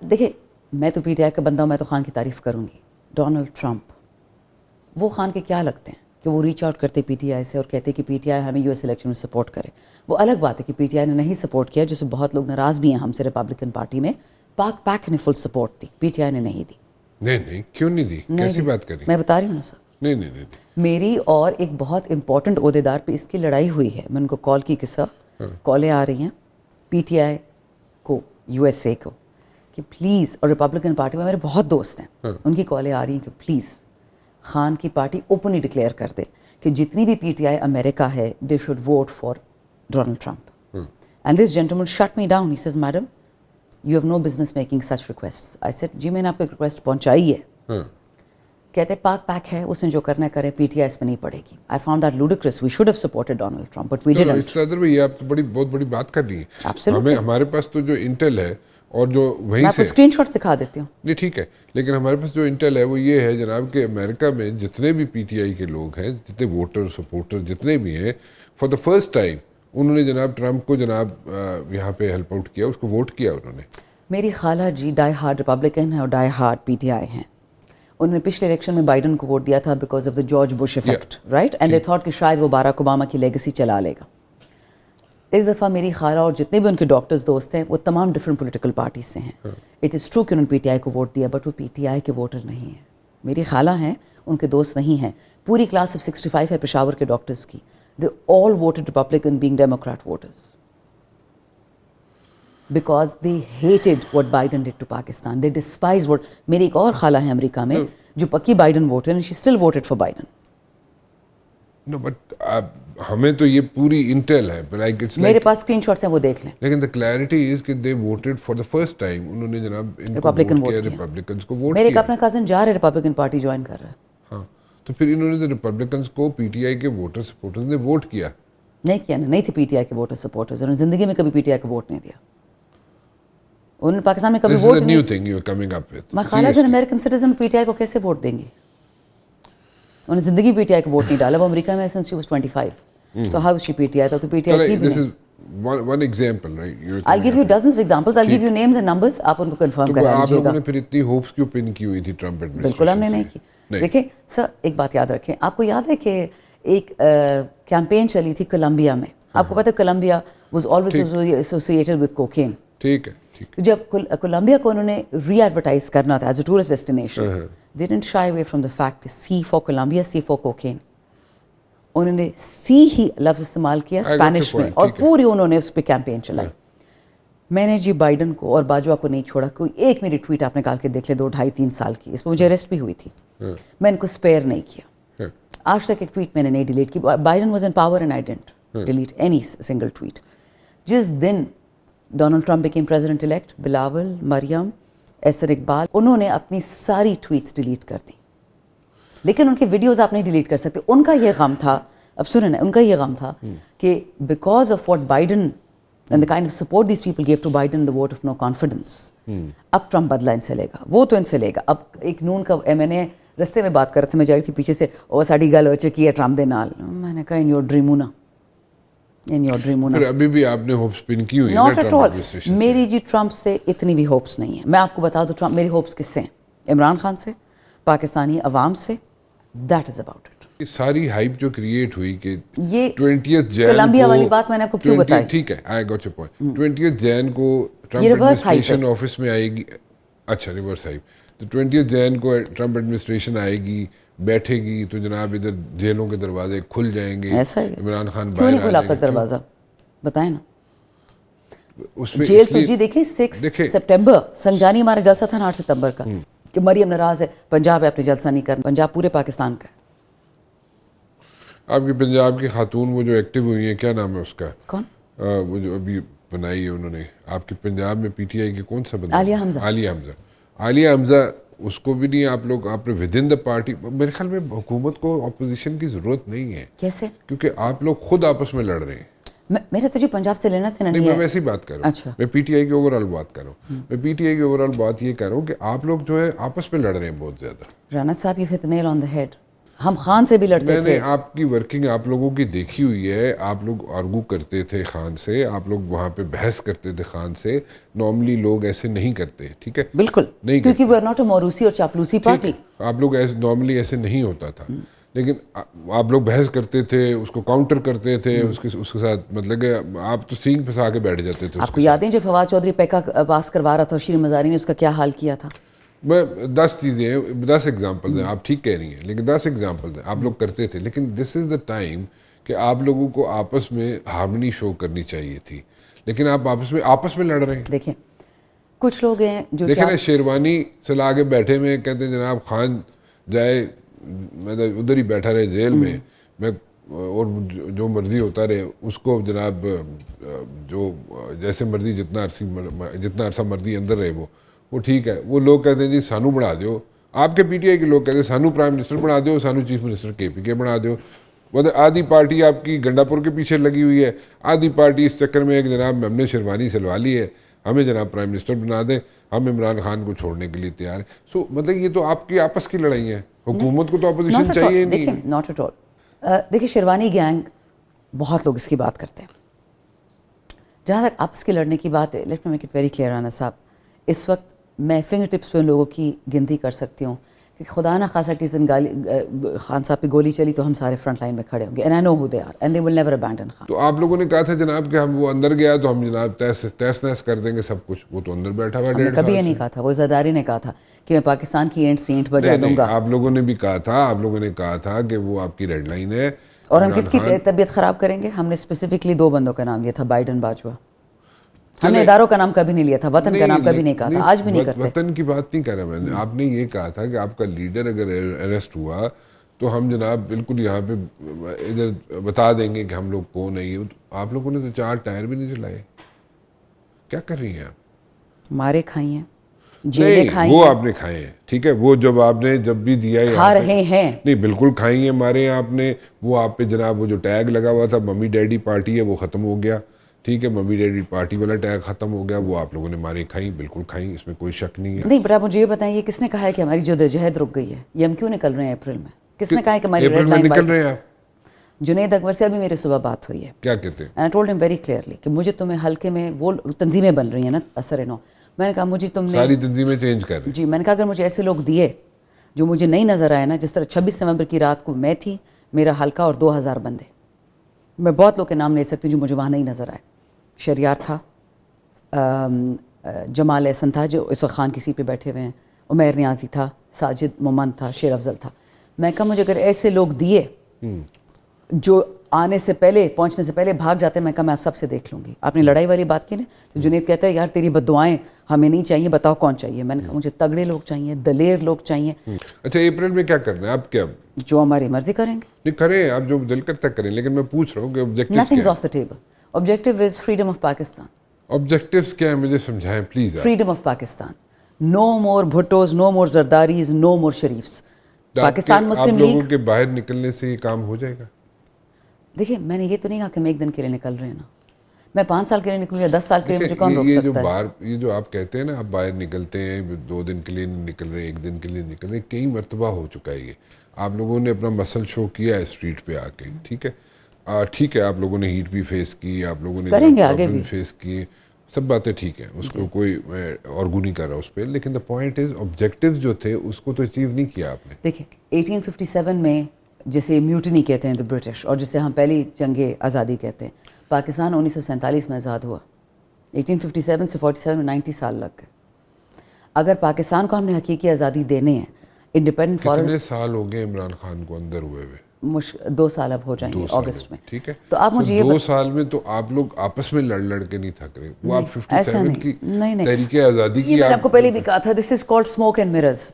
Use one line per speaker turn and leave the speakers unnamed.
دیکھیں میں تو پی ٹی آئی کا بندہ ہوں, میں تو خان کی تعریف کروں گی. ڈونلڈ ٹرمپ وہ خان کے کیا لگتے ہیں کہ وہ ریچ آؤٹ کرتے پی ٹی آئی سے اور کہتے کہ پی ٹی آئی ہمیں یو ایس الیکشن میں سپورٹ کرے. وہ الگ بات ہے کہ پی ٹی آئی نے نہیں سپورٹ کیا, جس سے بہت لوگ ناراض بھی ہیں ہم سے ریپبلکن پارٹی میں. پاک پیک نے full support the, P T I نے نہیں دی.
نہیں کیوں نہیں دی, کیسی بات کری؟
میں بتا رہی ہوں نا سر.
نہیں
میری اور ایک بہت امپورٹنٹ عہدیدار پہ اس کی لڑائی ہوئی ہے. میں ان کو کال کی کہ سر کالیں آ رہی ہیں پی ٹی آئی کو, یو ایس اے کو, کہ پلیز, اور ریپبلکن پارٹی میں میرے بہت دوست ہیں, ان کی کالیں آ رہی ہیں کہ پلیز خان کی پارٹی اوپنلی ڈکلیئر کر دے کہ جتنی بھی پی ٹی آئی امریکہ ہے they should vote for Donald Trump. And this gentleman shut me down. He says madam you have no business making such request. I said جی میں نے آپ کو ایک ریکویسٹ پہنچائی ہے. کہتے پاک پیک ہے, اس نے جو کرنا کرے, پی ٹی آئی اس میں نہیں پڑے گی. I found that ludicrous. We should have supported Donald Trump, but we didn't.
یہ آپ تو بہت بڑی بات کر رہی ہیں. ہمارے پاس تو جو انٹیل ہے اور جو وہیں سے
میں آپ کو اسکرین شاٹ دکھا دیتی ہوں.
نہیں ٹھیک ہے, لیکن ہمارے پاس جو انٹیل ہے وہ یہ ہے جناب کہ امریکہ میں جتنے بھی پی ٹی آئی کے لوگ ہیں, جتنے ووٹر سپورٹر جتنے بھی ہیں, فار دا فرسٹ ٹائم انہوں نے جناب ٹرمپ کو جناب یہاں پہ ہیلپ آؤٹ کیا, اس کو ووٹ کیا انہوں نے. میری
خالہ جی ڈائی ہارڈ ریپبلکن ہے اور ڈائی ہارڈ پی ٹی آئی ہیں. انہوں نے پچھلے الیکشن میں بائیڈن کو ووٹ دیا تھا because of the George Bush effect, right, and they thought کہ شاید وہ باراک اوباما کی لیگیسی چلا لے گا. اس دفعہ میری خالہ اور جتنے بھی ان کے ڈاکٹرز دوست ہیں وہ تمام ڈفرینٹ پولیٹیکل پارٹیز سے ہیں. اٹ از ٹرو کہ انہوں نے پی ٹی آئی کو ووٹ دیا, بٹ وہ پی ٹی آئی کے ووٹر نہیں ہیں. میری خالہ ہیں, ان کے دوست نہیں ہیں. پوری کلاس آف 65 ہے پشاور کے ڈاکٹرز کی. They all voted Republican being Democrat voters because they hated what Biden did to Pakistan. They despised what. میری ایک اور خالہ ہے امریکہ میں جو پکی بائیڈن ووٹر ہیں, she still voted for Biden.
No, but ہمیں تو یہ پوری انٹیل ہے, like it's like
میرے پاس اسکرین شاٹس ہیں, وہ دیکھ لیں.
لیکن the clarity is کہ they voted for the first time. انہوں نے جناب ان کو
Republican
ووٹ کیا,
vote کیا.
ریپبلکنس کو ووٹ
میرے ایک
کیا.
اپنا کزن جا رہا ہے ریپبلکن پارٹی جوائن کر رہا ہے.
ہاں تو پھر انہوں نے ریپبلکنس کو پی ٹی آئی کے ووٹر سپورٹرز نے ووٹ کیا.
نہیں کیا نا, نہیں تھے پی ٹی آئی کے ووٹر سپورٹرز. انہوں نے زندگی میں کبھی پی ٹی آئی کو ووٹ نہیں دیا. انہوں نے پاکستان میں کبھی ووٹ نہیں. میں خالہ جن American citizen P T I کو کیسے ووٹ دیں گی؟ انہوں نے زندگی پی ٹی آئی کو ووٹ نہیں ڈالا. وہ امریکہ میں since she was 25. So how is she P T I? تو پی ٹی آئی تھی بھی نہیں.
One example, right?
I'll give you dozens of examples. I'll give you names and numbers. آپ ان کو کنفرم کرا لیجیے گا.
آپ لوگوں نے پھر اتنی ہوپس کیوں پن کی ہوئی تھی ٹرمپ ایڈمنسٹریشن سے؟
بالکل ہم نے نہیں کی. دیکھیں سر ایک بات یاد رکھیں, آپ کو یاد ہے کہ ایک کیمپین چلی تھی کولمبیا میں. آپ کو پتہ ہے Colombia was always associated with cocaine.
ٹھیک ہے.
جب کولمبیا کو انہوں نے ری ایڈورٹائز کرنا تھا as a tourist destination, they didn't shy away from the fact C for Colombia, C for cocaine. انہوں نے سی ہی لفظ استعمال کیا اسپینش میں, اور پوری انہوں نے اس پہ کیمپین چلائی. میں نے جی بائیڈن کو اور باجوہ کو نہیں چھوڑا. کوئی ایک میری ٹویٹ آپ نکال کے دیکھ لے 2, 2.5, 3 سال کی, اس پہ مجھے اریسٹ بھی ہوئی تھی. میں ان کو اسپیئر نہیں کیا. آج تک ایک ٹویٹ میں نے نہیں ڈیلیٹ کی. Biden was in power and I didn't delete any single tweet. جس دن Donald Trump became president elect, Bilawal, Maryam, ایسر اقبال, انہوں نے اپنی ساری ٹویٹس ڈیلیٹ کر دیں. لیکن ان کے ویڈیوز آپ نہیں ڈیلیٹ کر سکتے. ان کا یہ غم تھا, اب سنیں نا, ان کا یہ غم تھا کہ because of what Biden and the kind of support these people gave to Biden, the vote of no confidence, اب ٹرمپ بدلہ ان سے لے گا, وہ تو ان سے لے گا. اب ایک نون کا میں نے رستے میں بات کر رہے تھے, میں جا رہی تھی پیچھے سے, اور ساڑی گل ہو چکی ہے ٹرمپ دے نال. میں نے کہا ان یور ڈریمونا, ان یور ڈریمونا.
ابھی بھی آپ نے ہوپس پن کی ہوئی ہے.
Not at all. میری جی ٹرمپ سے اتنی بھی ہوپس نہیں ہے. میں آپ کو بتا دوں ٹرمپ میری ہوپس کس سے ہیں, عمران خان سے, پاکستانی عوام سے. That is about it.
ساری ہائپ جو کریٹ ہوئی کہ
یہ
20th جین
کولمبیا والی بات میں نے آپ کو کیوں بتائی.
ٹھیک ہے, I got your point. 20th Jan کو ٹرمپ ایڈمنسٹریشن آفس میں آئے گی. اچھا ریورس ہائپ. تو 20th جین کو ٹرمپ ایڈمنسٹریشن آئے گی, بیٹھے گی, تو جناب ادھر جیلوں کے دروازے کھل جائیں گے. عمران خان
کیوں نہیں کھلا اب تک دروازہ؟ بتائیں نا. جیل تو جی دیکھیں 6 سپٹمبر سنجانی ہمارا جلسہ تھا نا 8 ستمبر کا, کہ مریم ناراض ہے, پنجاب ہے, اپنے جلسہ نہیں کرنا. پنجاب پورے پاکستان کا ہے.
آپ کی پنجاب کی خاتون وہ جو ایکٹیو ہوئی ہیں, کیا نام ہے اس کا؟
کون؟
وہ جو ابھی بنائی ہے انہوں نے آپ کی پنجاب میں پی ٹی آئی کی کون سا بندہ؟
عالیہ حمزہ.
عالیہ حمزہ, اس کو بھی نہیں آپ لوگ, آپ نے ود ان دا پارٹی. میرے خیال میں حکومت کو اپوزیشن کی ضرورت نہیں ہے.
کیسے؟
کیونکہ آپ لوگ خود آپس میں لڑ رہے ہیں.
میرا تو جی پنجاب سے لینا تھا.
نہیں, میں ویسی بات کر رہا ہوں.
اچھا,
میں پی ٹی آئی کی اوور آل بات کر رہا ہوں. میں پی ٹی آئی کی اوور آل بات یہ کر رہا ہوں کہ آپ لوگ جو ہے آپس میں لڑ رہے ہیں بہت زیادہ.
رانا صاحب, you hit the nail on the head. ہم خان سے بھی لڑتے
میں
تھے.
نے آپ کی ورکنگ آپ لوگوں کی دیکھی ہوئی ہے. آپ لوگ آرگو کرتے تھے خان سے, آپ لوگ وہاں پہ بحث کرتے تھے خان سے. نارملی لوگ ایسے نہیں کرتے, ٹھیک ہے,
بالکل,
نہیں
کیونکہ وہ ناٹ اے موروثی اور چاپلوسی پارٹی.
آپ لوگ ایسے نارملی ایسے نہیں ہوتا تھا, لیکن آپ لوگ بحث کرتے تھے, اس کو کاؤنٹر کرتے تھے, اس کے ساتھ مطلب کہ آپ تو سینگ پھنسا کے بیٹھ جاتے تھے.
آپ کو یاد ہے جب فواد چودھری پیکا پاس کروا رہا تھا اور شیریں مزاری نے اس کا کیا حال کیا تھا؟
میں 10 چیزیں ہیں, 10 ایگزامپلز ہیں, آپ ٹھیک کہہ رہی ہیں, لیکن 10 ایگزامپلز ہیں آپ لوگ کرتے تھے. لیکن دس از دا ٹائم کہ آپ لوگوں کو آپس میں ہارمنی شو کرنی چاہیے تھی, لیکن آپ آپس میں لڑ رہے ہیں.
دیکھیں کچھ لوگ ہیں جو
دیکھیں نا, شیروانی سے لا کے بیٹھے میں کہتے ہیں جناب خان جائے, مطلب ادھر ہی بیٹھا رہے جیل میں, میں اور جو مرضی ہوتا رہے اس کو جناب جو جیسے مرضی جتنا عرصہ مرضی اندر رہے وہ ٹھیک ہے. وہ لوگ کہتے ہیں جی سانو بنا دیو, آپ کے پی ٹی آئی کے لوگ کہتے ہیں سانو پرائم منسٹر بنا دیو, سانو چیف منسٹر کے پی کے بنا دیو. مطلب آدھی پارٹی آپ کی گنڈا پور کے پیچھے لگی ہوئی ہے, آدھی پارٹی اس چکر میں ہے کہ جناب ہم نے شیروانی سلوا لی ہے, ہمیں جناب پرائم منسٹر بنا دیں, ہم عمران خان کو چھوڑنے کے لیے تیار ہیں. سو مطلب یہ تو آپ کی آپس کی لڑائی ہے, حکومت کو تو اپوزیشن چاہیے ہی نہیں.
دیکھیں ناٹ ایٹ آل, دیکھیں شیروانی گینگ بہت لوگ اس کی بات کرتے ہیں. جہاں تک آپس کے لڑنے کی بات ہے, let me make it very clear Rana صاحب, اس وقت میں فنگر ٹپس پہ ان لوگوں کی گنتی کر سکتی ہوں کہ خدا نہ خاصا کس دن خان صاحب پہ گولی چلی تو ہم سارے فرنٹ لائن میں کھڑے ہوں گے, and I know who they are and they will never abandon Khan.
تو آپ لوگوں نے کہا تھا جناب کہ ہم وہ اندر گیا تو ہم جناب تیس نیس کر دیں گے سب کچھ, وہ تو اندر بیٹھا ہوا.
ہم نے کبھی یہ نہیں کہا تھا, وہ زرداری نے کہا تھا کہ میں پاکستان کی اینٹ سے اینٹ بجا دوں گا.
آپ لوگوں نے بھی کہا تھا, آپ لوگوں نے کہا تھا کہ وہ آپ کی ریڈ لائن ہے.
اور ہم کس کی طبیعت خراب کریں گے؟ ہم نے اسپیسیفکلی 2 بندوں کا نام لیا تھا, بائیڈن باجوہ. ہم نے اداروں کا نام کبھی نہیں لیا تھا, وطن کا نام کبھی نہیں کہا تھا, آج بھی نہیں کرتے.
وطن کی بات نہیں کر رہا میں نے, آپ نے یہ کہا تھا کہ آپ کا لیڈر اگر اریسٹ ہوا تو ہم جناب بالکل یہاں پہ ادھر بتا دیں گے کہ ہم لوگ کون ہیں. آپ لوگوں نے تو 4 ٹائر بھی نہیں چلائے, کیا کر رہی ہیں آپ؟
مارے کھائی ہیں, جیلیں کھائی ہیں.
وہ آپ نے کھائے ہیں, ٹھیک ہے, وہ جب آپ نے جب بھی دیا
کھا رہے ہیں.
نہیں بالکل کھائی ہیں, مارے ہیں آپ نے. وہ آپ پہ جناب وہ جو ٹیگ لگا ہوا تھا ممی ڈیڈی پارٹی ہے وہ ختم ہو گیا, ٹھیک ہے, ممی ڈیڈی پارٹی والا ٹیگ ختم ہو گیا, وہ آپ لوگوں نے مارے کھائیں, بالکل کھائیں, اس میں کوئی شک نہیں ہے.
نہیں بٹ آپ مجھے یہ بتائیں, یہ کس نے کہا ہے کہ ہماری جدوجہد رک گئی ہے؟ یہ ہم کیوں نکل رہے ہیں اپریل میں؟ کس نے کہا ہے کہ ہماری ریڈ لائن
نکل رہے ہیں آپ؟
جنید اکبر سے ابھی میری صبح بات ہوئی ہے.
کیا کہتے ہیں؟
And I told him very clearly کہ مجھے تمہیں حلقے میں وہ تنظیمیں بن رہی ہیں نا اثر نو, میں نے کہا مجھے تم نے
ساری تنظیمیں چینج کر رہی ہیں.
جی, میں نے کہا اگر مجھے ایسے لوگ دیے جو مجھے نہیں نظر آئے نا, جس طرح 26 نومبر کی رات کو میں تھی, میرا حلقہ اور 2000 بندے, میں بہت لوگ کے نام لے سکتی ہوں جو مجھے وہاں نہیں نظر آئے. شریار تھا, جمال احسن تھا جو اس وقت خان کی سیٹ پہ بیٹھے ہوئے ہیں, عمیر نیازی تھا, ساجد مومن تھا, شیر افضل تھا. میں کہا مجھے اگر ایسے لوگ دیے جو آنے سے پہلے پہنچنے سے پہلے بھاگ جاتے ہیں, میں کہا میں آپ سب سے دیکھ لوں گی. آپ نے لڑائی والی بات کی نا, تو جنید کہتا ہے یار تیری بد دعائیں ہمیں نہیں چاہیے, بتاؤ کون چاہیے. میں نے کہا مجھے تگڑے لوگ چاہیے, دلیر لوگ چاہیے.
اچھا اپریل میں کیا کرنا ہے آپ؟ کیا
جو ہماری مرضی کریں گے.
نہیں کریں آپ, جو دل کرتا کریں, لیکن میں پوچھ رہا ہوں کہ objectives
nothing is off the table. Objective is freedom of Pakistan.
Objectives کیا ہیں مجھے سمجھائیں please.
Freedom of Pakistan, no more Bhuttos, no more Zardaris, no more Sharifs. Pakistan Muslim League.
آپ لوگوں کے باہر نکلنے سے یہ کام ہو جائے گا؟
دیکھیں میں نے یہ تو نہیں کہا کہ ہم 1 دن کے لیے نکل رہے ہیں نا, میں 5 سال کے لیے نکلوں یا 10 سال کے لیے, مجھے کون روک سکتا ہے؟
یہ جو آپ کہتے ہیں نا آپ باہر نکلتے ہیں, 2 دن کے لیے نہیں نکل رہے, 1 دن کے لیے نکل رہے, کئی مرتبہ ہو چکا ہے یہ. آپ لوگوں نے اپنا مسل شو کیا ہے اسٹریٹ پہ آ کے, ٹھیک ہے, ٹھیک ہے, آپ لوگوں نے ہیٹ بھی فیس کی, آپ لوگوں نے
کریں گے آگے بھی
فیس کی, سب باتیں ٹھیک ہیں, اس کو کوئی آرگو نہیں کر رہا اس پہ, لیکن دا پوائنٹ از آبجیکٹیوز جو تھے اس کو تو اچیو نہیں کیا آپ نے.
دیکھیں 1857 میں جسے میوٹنی کہتے ہیں دا برٹش, اور جسے ہم پہلی جنگ آزادی کہتے ہیں, پاکستان 1947 میں آزاد ہوا. 1857 سے 47 میں 90 سال لگ گئے. اگر پاکستان کو ہم نے حقیقی آزادی دینے ہیں, انڈیپینڈنٹ فارن.
کتنے سال ہو گئے عمران خان کو اندر ہوئے ہوئے؟
2 سال اب ہو جائیں گے اگست میں,
ٹھیک ہے.
تو آپ مجھے
2 سال میں تو آپ لوگ آپس میں لڑ کے نہیں تھک رہے. وہ آپ 57 کی
نہیں
تحریک آزادی کی,
میں نے آپ کو پہلے بھی کہا تھا, this is called smoke and mirrors.